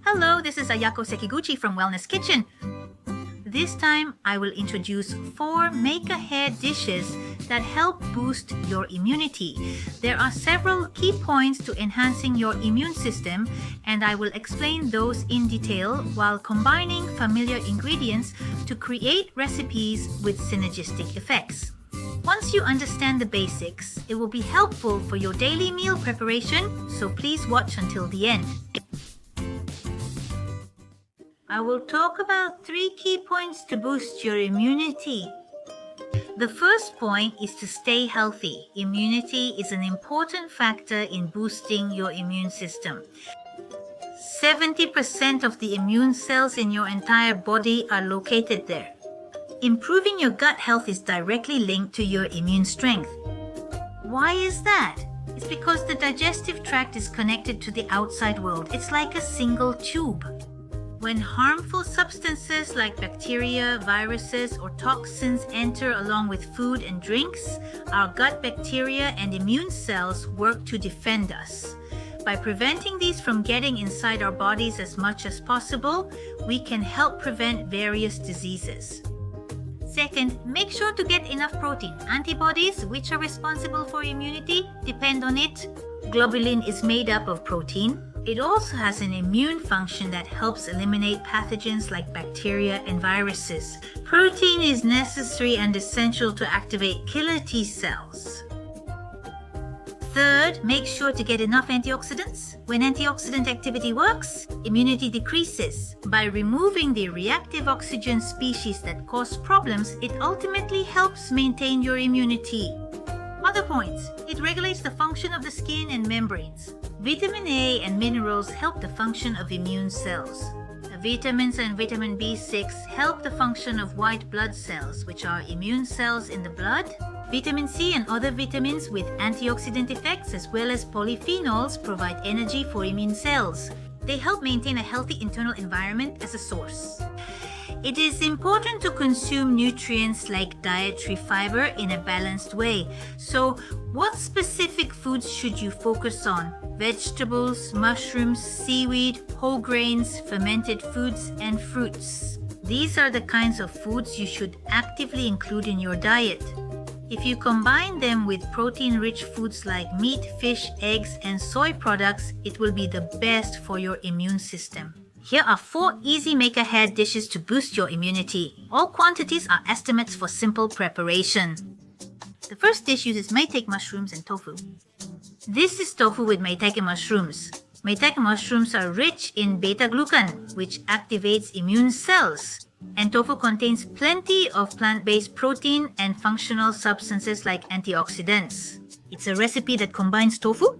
Hello, this is Ayako Sekiguchi from Wellness Kitchen. This time, I will introduce 4 make-ahead dishes that help boost your immunity. There are several key points to enhancing your immune system, and I will explain those in detail while combining familiar ingredients to create recipes with synergistic effects. Once you understand the basics, it will be helpful for your daily meal preparation, so please watch until the end. I will talk about 3 key points to boost your immunity. The first point is to stay healthy. Immunity is an important factor in boosting your immune system. 70% of the immune cells in your entire body are located there. Improving your gut health is directly linked to your immune strength. Why is that? It's because the digestive tract is connected to the outside world. It's like a single tube. When harmful substances like bacteria, viruses, or toxins enter along with food and drinks, our gut bacteria and immune cells work to defend us. By preventing these from getting inside our bodies as much as possible, we can help prevent various diseases. Second, make sure to get enough protein. Antibodies, which are responsible for immunity, depend on it. Globulin is made up of protein. It also has an immune function that helps eliminate pathogens like bacteria and viruses. Protein is necessary and essential to activate killer T cells. Third, make sure to get enough antioxidants. When antioxidant activity works, immunity decreases. By removing the reactive oxygen species that cause problems, it ultimately helps maintain your immunity. Other points. It regulates the function of the skin and membranes. Vitamin A and minerals help the function of immune cells. Vitamins and vitamin B6 help the function of white blood cells, which are immune cells in the blood. Vitamin C and other vitamins with antioxidant effects as well as polyphenols provide energy for immune cells. They help maintain a healthy internal environment as a source. It is important to consume nutrients like dietary fiber in a balanced way. So, what specific foods should you focus on? Vegetables, mushrooms, seaweed, whole grains, fermented foods, and fruits. These are the kinds of foods you should actively include in your diet. If you combine them with protein-rich foods like meat, fish, eggs, and soy products, it will be the best for your immune system. Here are 4 easy make-ahead dishes to boost your immunity. All quantities are estimates for simple preparation. The first dish uses Maitake mushrooms and tofu. This is tofu with Maitake mushrooms. Maitake mushrooms are rich in beta-glucan, which activates immune cells. And tofu contains plenty of plant-based protein and functional substances like antioxidants. It's a recipe that combines tofu.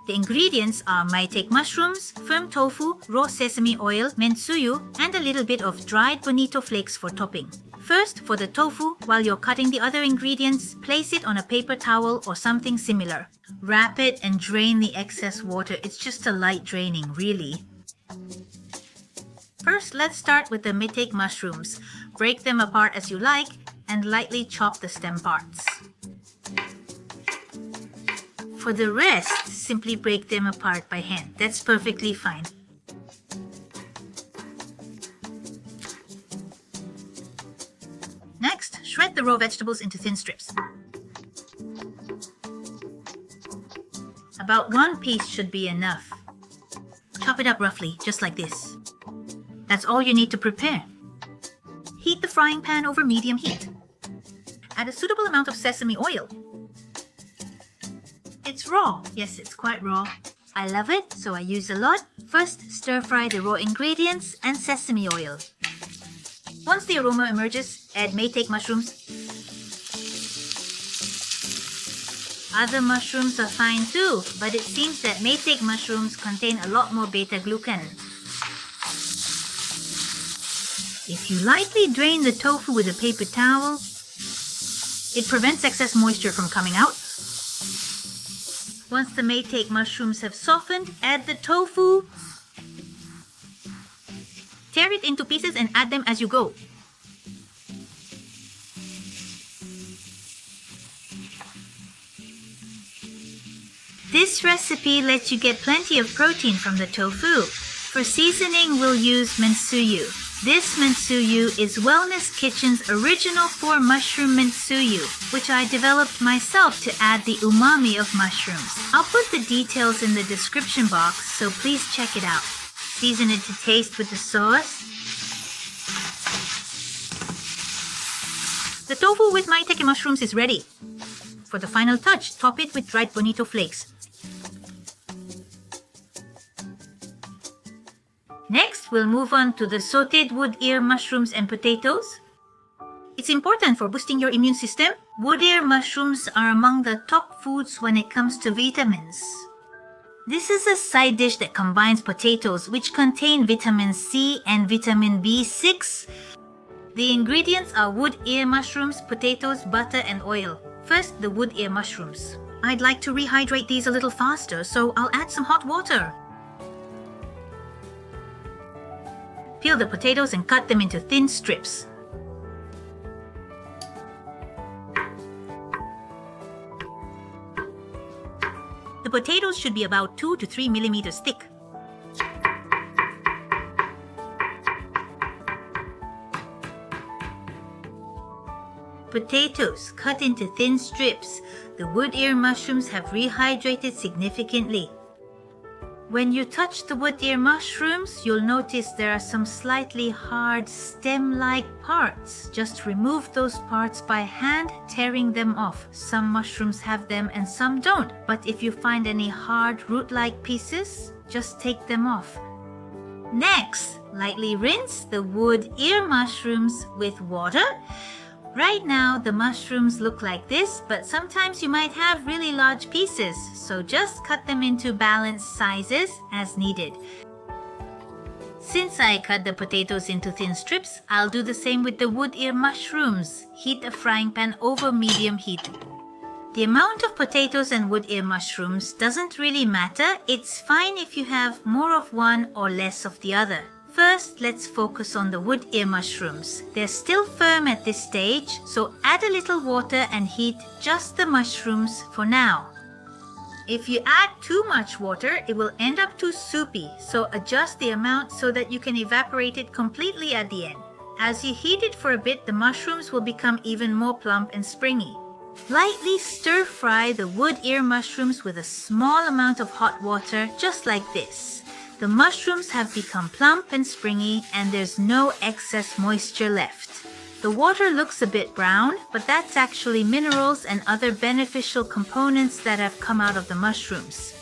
The ingredients are Maitake mushrooms, firm tofu, raw sesame oil, mentsuyu, and a little bit of dried bonito flakes for topping. First, for the tofu, while you're cutting the other ingredients, place it on a paper towel or something similar. Wrap it and drain the excess water. It's just a light draining, really. First, let's start with the Maitake mushrooms. Break them apart as you like and lightly chop the stem parts. For the rest, simply break them apart by hand. That's perfectly fine. Next, shred the raw vegetables into thin strips. About 1 piece should be enough. Chop it up roughly, just like this. That's all you need to prepare. Heat the frying pan over medium heat. Add a suitable amount of sesame oil. It's raw. Yes, it's quite raw. I love it, so I use a lot. First, stir fry the raw ingredients and sesame oil. Once the aroma emerges, add Maitake mushrooms. Other mushrooms are fine too, but it seems that Maitake mushrooms contain a lot more beta-glucan. If you lightly drain the tofu with a paper towel, it prevents excess moisture from coming out. Once the Maitake mushrooms have softened, add the tofu. Tear it into pieces and add them as you go. This recipe lets you get plenty of protein from the tofu. For seasoning, we'll use mensuyu. This mensuyu is Wellness Kitchen's original 4 mushroom mensuyu, which I developed myself to add the umami of mushrooms. I'll put the details in the description box, so please check it out. Season it to taste with the sauce. The tofu with maitake mushrooms is ready. For the final touch, top it with dried bonito flakes. Next, we'll move on to the sautéed wood ear mushrooms and potatoes. It's important for boosting your immune system. Wood ear mushrooms are among the top foods when it comes to vitamins. This is a side dish that combines potatoes, which contain vitamin C and vitamin B6. The ingredients are wood ear mushrooms, potatoes, butter, and oil. First, the wood ear mushrooms. I'd like to rehydrate these a little faster, so I'll add some hot water. Peel the potatoes and cut them into thin strips. The potatoes should be about 2 to 3 millimeters thick. Potatoes cut into thin strips. The wood ear mushrooms have rehydrated significantly. When you touch the wood ear mushrooms, you'll notice there are some slightly hard stem-like parts. Just remove those parts by hand, tearing them off. Some mushrooms have them and some don't. But if you find any hard root-like pieces, just take them off. Next, lightly rinse the wood ear mushrooms with water. Right now, the mushrooms look like this, but sometimes you might have really large pieces, so just cut them into balanced sizes as needed. Since I cut the potatoes into thin strips, I'll do the same with the wood ear mushrooms. Heat a frying pan over medium heat. The amount of potatoes and wood ear mushrooms doesn't really matter. It's fine if you have more of one or less of the other. First, let's focus on the wood ear mushrooms. They're still firm at this stage, so add a little water and heat just the mushrooms for now. If you add too much water, it will end up too soupy, so adjust the amount so that you can evaporate it completely at the end. As you heat it for a bit, the mushrooms will become even more plump and springy. Lightly stir fry the wood ear mushrooms with a small amount of hot water, just like this. The mushrooms have become plump and springy, and there's no excess moisture left. The water looks a bit brown, but that's actually minerals and other beneficial components that have come out of the mushrooms.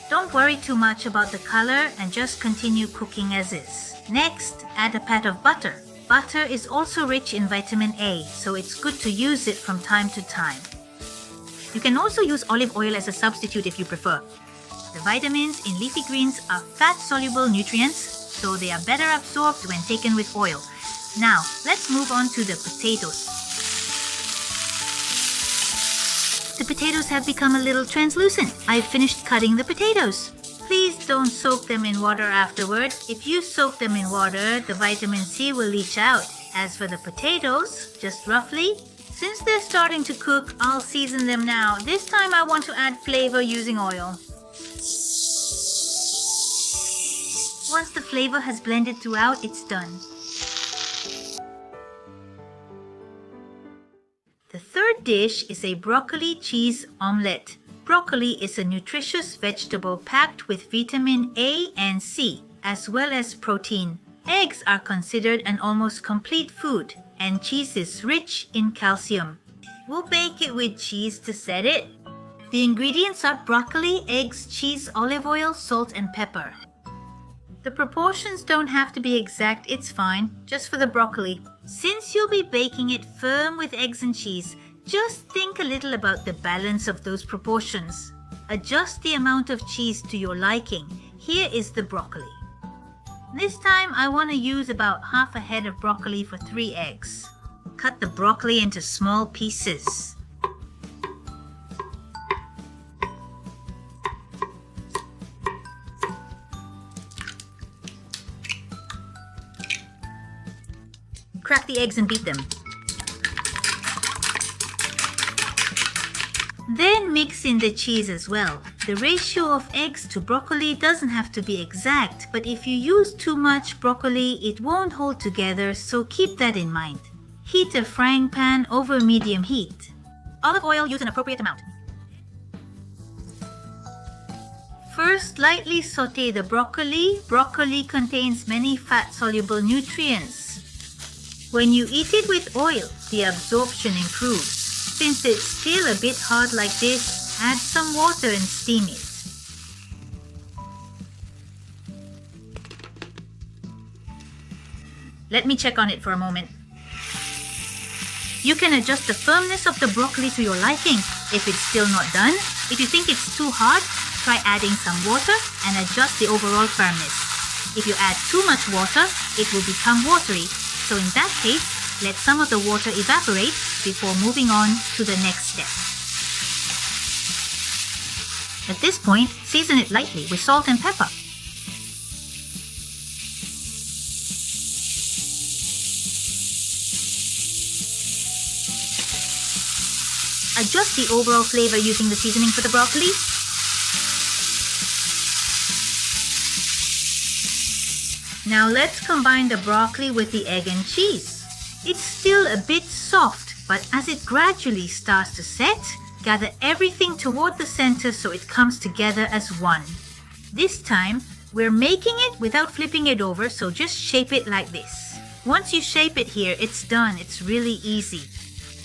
Don't worry too much about the color and just continue cooking as is. Next, add a pat of butter. Butter is also rich in vitamin A, so it's good to use it from time to time. You can also use olive oil as a substitute if you prefer. The vitamins in leafy greens are fat-soluble nutrients, so they are better absorbed when taken with oil. Now, let's move on to the potatoes. The potatoes have become a little translucent. I've finished cutting the potatoes. Please don't soak them in water afterward. If you soak them in water, the vitamin C will leach out. As for the potatoes, just roughly, since they're starting to cook, I'll season them now. This time I want to add flavor using oil. Once the flavor has blended throughout, it's done. The third dish is a broccoli cheese omelet. Broccoli is a nutritious vegetable packed with vitamin A and C, as well as protein. Eggs are considered an almost complete food, and cheese is rich in calcium. We'll bake it with cheese to set it. The ingredients are broccoli, eggs, cheese, olive oil, salt, and pepper. The proportions don't have to be exact, it's fine, just for the broccoli. Since you'll be baking it firm with eggs and cheese, just think a little about the balance of those proportions. Adjust the amount of cheese to your liking. Here is the broccoli. This time I want to use about half a head of broccoli for 3 eggs. Cut the broccoli into small pieces. Crack the eggs and beat them. Then mix in the cheese as well. The ratio of eggs to broccoli doesn't have to be exact, but if you use too much broccoli, it won't hold together, so keep that in mind. Heat a frying pan over medium heat. Olive oil, use an appropriate amount. First, lightly sauté the broccoli. Broccoli contains many fat-soluble nutrients. When you eat it with oil, the absorption improves. Since it's still a bit hard like this, add some water and steam it. Let me check on it for a moment. You can adjust the firmness of the broccoli to your liking. If it's still not done, if you think it's too hard, try adding some water and adjust the overall firmness. If you add too much water, it will become watery. So in that case, let some of the water evaporate before moving on to the next step. At this point, season it lightly with salt and pepper. Adjust the overall flavor using the seasoning for the broccoli. Now let's combine the broccoli with the egg and cheese. It's still a bit soft, but as it gradually starts to set, gather everything toward the center so it comes together as one. This time, we're making it without flipping it over, so just shape it like this. Once you shape it here, it's done. It's really easy.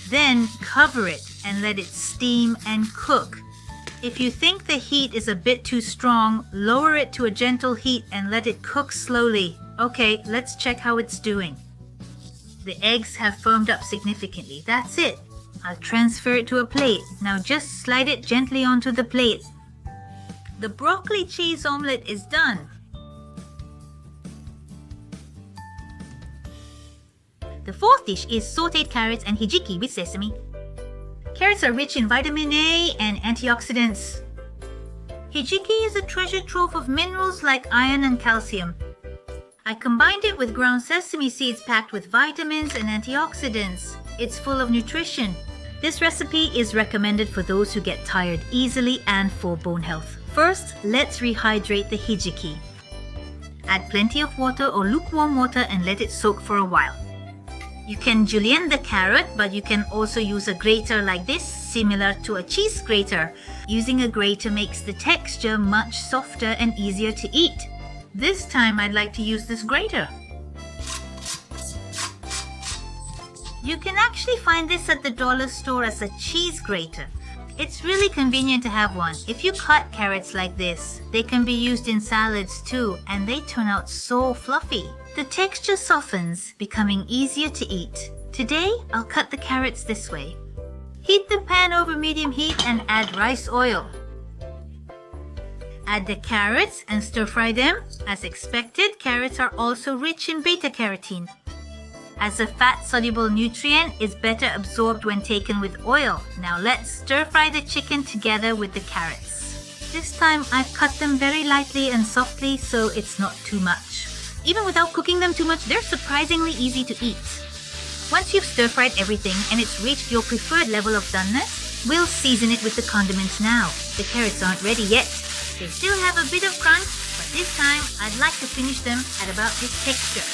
Then cover it and let it steam and cook. If you think the heat is a bit too strong, lower it to a gentle heat and let it cook slowly. Okay, let's check how it's doing. The eggs have firmed up significantly. That's it. I'll transfer it to a plate. Now just slide it gently onto the plate. The broccoli cheese omelette is done. The fourth dish is sautéed carrots and hijiki with sesame. Carrots are rich in vitamin A and antioxidants. Hijiki is a treasure trove of minerals like iron and calcium. I combined it with ground sesame seeds packed with vitamins and antioxidants. It's full of nutrition. This recipe is recommended for those who get tired easily and for bone health. First, let's rehydrate the hijiki. Add plenty of water or lukewarm water and let it soak for a while. You can julienne the carrot, but you can also use a grater like this, similar to a cheese grater. Using a grater makes the texture much softer and easier to eat. This time I'd like to use this grater. You can actually find this at the dollar store as a cheese grater. It's really convenient to have one. If you cut carrots like this, they can be used in salads too, and they turn out so fluffy. The texture softens, becoming easier to eat. Today, I'll cut the carrots this way. Heat the pan over medium heat and add rice oil. Add the carrots and stir fry them. As expected, carrots are also rich in beta-carotene. As a fat-soluble nutrient, it's better absorbed when taken with oil. Now let's stir fry the chicken together with the carrots. This time I've cut them very lightly and softly so it's not too much. Even without cooking them too much, they're surprisingly easy to eat. Once you've stir-fried everything and it's reached your preferred level of doneness, we'll season it with the condiments now. The carrots aren't ready yet. They still have a bit of crunch, but this time I'd like to finish them at about this texture.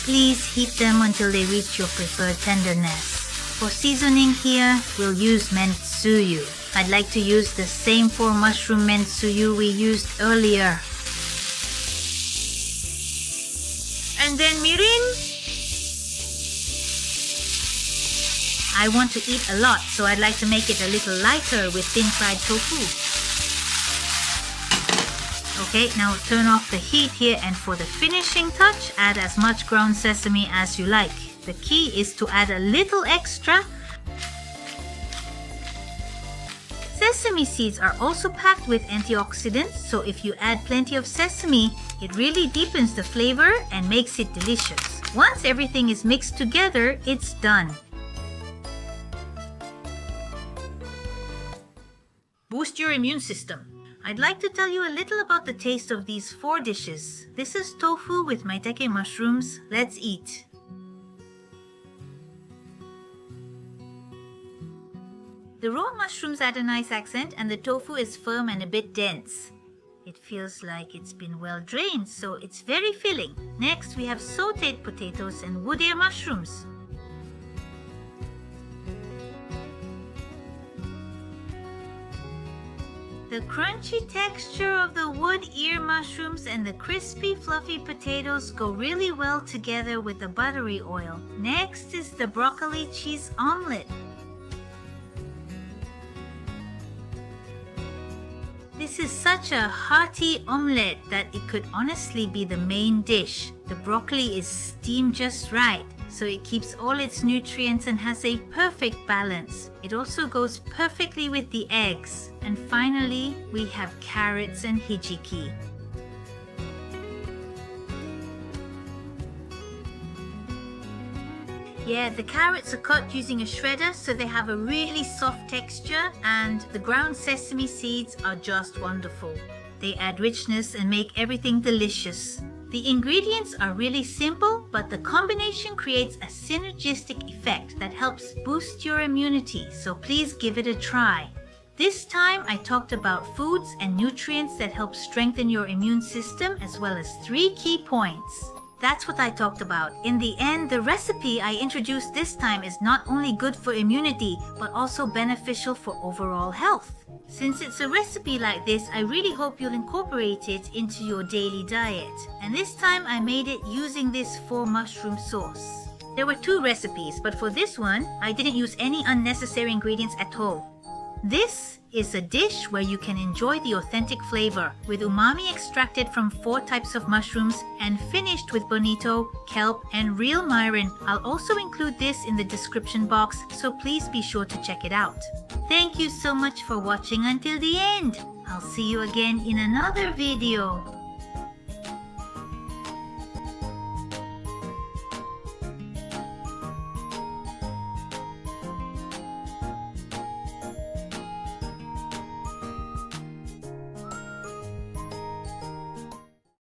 Please heat them until they reach your preferred tenderness. For seasoning here, we'll use mentsuyu. I'd like to use the same 4 mushroom mentsuyu we used earlier. And then mirin. I want to eat a lot, so I'd like to make it a little lighter with thin fried tofu. Okay, now turn off the heat here, and for the finishing touch, add as much ground sesame as you like. The key is to add a little extra. Sesame seeds are also packed with antioxidants, so if you add plenty of sesame, it really deepens the flavor and makes it delicious. Once everything is mixed together, it's done. Boost your immune system. I'd like to tell you a little about the taste of these 4 dishes. This is tofu with maitake mushrooms. Let's eat. The raw mushrooms add a nice accent and the tofu is firm and a bit dense. It feels like it's been well drained, so it's very filling. Next, we have sautéed potatoes and wood ear mushrooms. The crunchy texture of the wood ear mushrooms and the crispy fluffy potatoes go really well together with the buttery oil. Next is the broccoli cheese omelet. This is such a hearty omelette that it could honestly be the main dish. The broccoli is steamed just right, so it keeps all its nutrients and has a perfect balance. It also goes perfectly with the eggs. And finally, we have carrots and hijiki. Yeah, the carrots are cut using a shredder, so they have a really soft texture, and the ground sesame seeds are just wonderful. They add richness and make everything delicious. The ingredients are really simple, but the combination creates a synergistic effect that helps boost your immunity, so please give it a try. This time I talked about foods and nutrients that help strengthen your immune system, as well as 3 key points. That's what I talked about. In the end, the recipe I introduced this time is not only good for immunity, but also beneficial for overall health. Since it's a recipe like this, I really hope you'll incorporate it into your daily diet. And this time I made it using this 4 mushroom sauce. There were 2 recipes, but for this one, I didn't use any unnecessary ingredients at all. This is a dish where you can enjoy the authentic flavor, with umami extracted from 4 types of mushrooms and finished with bonito, kelp, and real myrin. I'll also include this in the description box, so please be sure to check it out. Thank you so much for watching until the end. I'll see you again in another video.